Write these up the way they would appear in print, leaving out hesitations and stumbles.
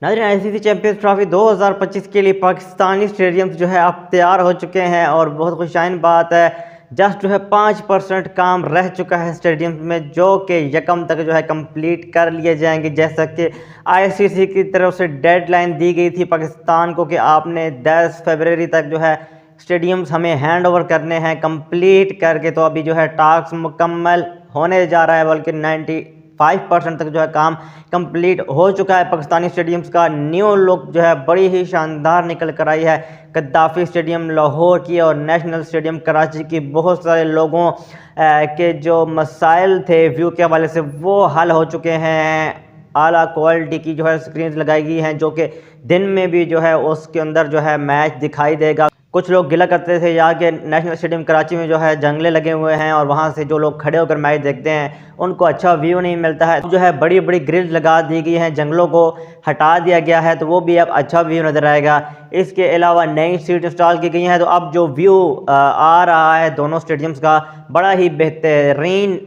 नाज़रीन, ICC champions trophy 2025 के लिए पाकिस्तानी स्टेडियम्स जो है अब तैयार हो चुके हैं और बहुत खुशाइन बात है। जस्ट जो है 5% काम रह चुका है स्टेडियम में, जो कि यकम तक जो है कंप्लीट कर लिए जाएंगे। जैसा कि आईसीसी की तरफ से डेडलाइन दी गई थी पाकिस्तान को कि आपने 10 फरवरी तक जो है स्टेडियम्स हमें हैंड ओवर करने हैं कंप्लीट करके। तो अभी जो है टास्क मुकम्मल होने जा रहा है, बल्कि 95% तक जो है काम कंप्लीट हो चुका है। पाकिस्तानी स्टेडियम्स का न्यू लुक जो है बड़ी ही शानदार निकल कर आई है। गद्दाफ़ी स्टेडियम लाहौर की और नेशनल स्टेडियम कराची की बहुत सारे लोगों के जो मसाइल थे व्यू के हवाले से वो हल हो चुके हैं। आला क्वालिटी की जो है स्क्रीन लगाई गई हैं, जो कि दिन में भी जो है उसके अंदर जो है मैच दिखाई देगा। कुछ लोग गिला करते थे यहाँ के नेशनल स्टेडियम कराची में जो है जंगले लगे हुए हैं और वहाँ से जो लोग खड़े होकर मैच देखते हैं उनको अच्छा व्यू नहीं मिलता है। जो है बड़ी बड़ी ग्रिल्स लगा दी गई हैं, जंगलों को हटा दिया गया है, तो वो भी अब अच्छा व्यू नज़र आएगा। इसके अलावा नई सीट इंस्टॉल की गई हैं, तो अब जो व्यू आ रहा है दोनों स्टेडियम्स का बड़ा ही बेहतरीन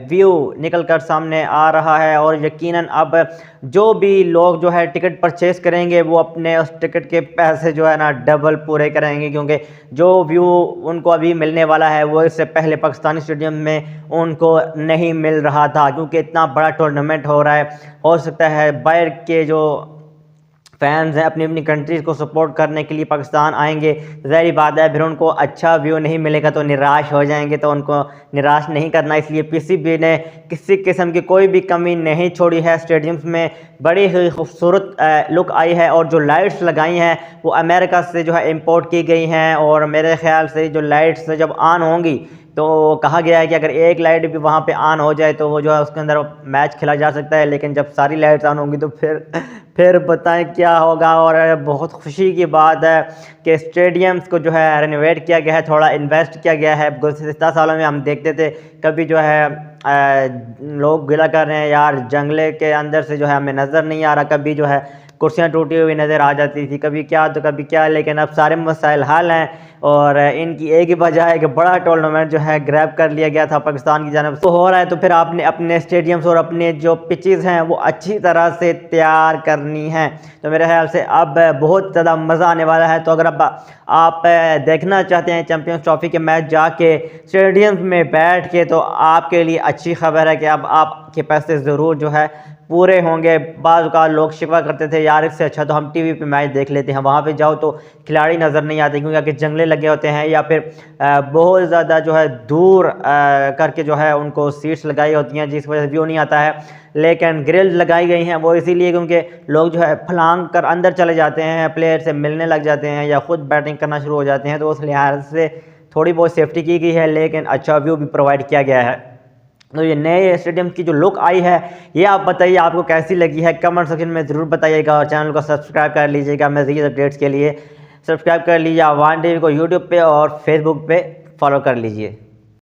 व्यू निकल कर सामने आ रहा है। और यकीनन अब जो भी लोग जो है टिकट परचेज़ करेंगे वो अपने उस टिकट के पैसे जो है ना डबल पूरे करेंगे, क्योंकि जो व्यू उनको अभी मिलने वाला है वो इससे पहले पाकिस्तानी स्टेडियम में उनको नहीं मिल रहा था, क्योंकि इतना बड़ा टूर्नामेंट हो रहा है। हो सकता है बाहर के जो फैंस हैं अपनी अपनी कंट्रीज़ को सपोर्ट करने के लिए पाकिस्तान आएंगे, ज़ाहिर बात है फिर उनको अच्छा व्यू नहीं मिलेगा तो निराश हो जाएंगे। तो उनको निराश नहीं करना, इसलिए पीसीबी ने किसी किस्म की कोई भी कमी नहीं छोड़ी है। स्टेडियम्स में बड़ी ही खूबसूरत लुक आई है और जो लाइट्स लगाई हैं वो अमेरिका से जो है इंपोर्ट की गई हैं। और मेरे ख्याल से जो लाइट्स जब ऑन होंगी तो कहा गया है कि अगर एक लाइट भी वहाँ पे ऑन हो जाए तो वो जो है उसके अंदर मैच खेला जा सकता है, लेकिन जब सारी लाइट्स ऑन होंगी तो फिर बताएं क्या होगा। और बहुत खुशी की बात है कि स्टेडियम्स को जो है रेनोवेट किया गया है, थोड़ा इन्वेस्ट किया गया है। गुज़श्ता सालों में हम देखते थे कभी जो है लोग गिला कर रहे हैं यार जंगले के अंदर से जो है हमें नज़र नहीं आ रहा, कभी जो है कुर्सियाँ टूटी हुई नज़र आ जाती थी, कभी क्या तो कभी क्या, लेकिन अब सारे मसाइल हल हैं। और इनकी एक ही वजह है कि बड़ा टूर्नामेंट जो है ग्रैब कर लिया गया था पाकिस्तान की जानब से हो रहा है। तो फिर आपने अपने स्टेडियम्स और अपने जो पिचेस हैं वो अच्छी तरह से तैयार करनी है। तो मेरे ख्याल से अब बहुत ज़्यादा मज़ा आने वाला है। तो अगर अब आप देखना चाहते हैं चैंपियंस ट्रॉफी के मैच जाके स्टेडियम्स में बैठ के, तो आपके लिए अच्छी खबर है कि अब आपके पैसे ज़रूर जो है पूरे होंगे। बाज़ का लोग शिकवा करते थे यार इससे अच्छा तो हम टीवी पे मैच देख लेते हैं, वहाँ पे जाओ तो खिलाड़ी नज़र नहीं आते क्योंकि जंगले लगे होते हैं, या फिर बहुत ज़्यादा जो है दूर करके जो है उनको सीट्स लगाई होती हैं जिस वजह से व्यू नहीं आता है। लेकिन ग्रिल्स लगाई गई हैं वो इसीलिए क्योंकि लोग जो है फलांग कर अंदर चले जाते हैं, प्लेयर से मिलने लग जाते हैं या ख़ुद बैटिंग करना शुरू हो जाते हैं, तो उस लिहाज से थोड़ी बहुत सेफ्टी की गई है, लेकिन अच्छा व्यू भी प्रोवाइड किया गया है। तो ये नए स्टेडियम की जो लुक आई है ये आप बताइए आपको कैसी लगी है, कमेंट सेक्शन में ज़रूर बताइएगा। और चैनल को सब्सक्राइब कर लीजिएगा मज़ीद अपडेट्स के लिए। सब्सक्राइब कर लीजिए आवान टीवी को यूट्यूब पे और फेसबुक पे फॉलो कर लीजिए।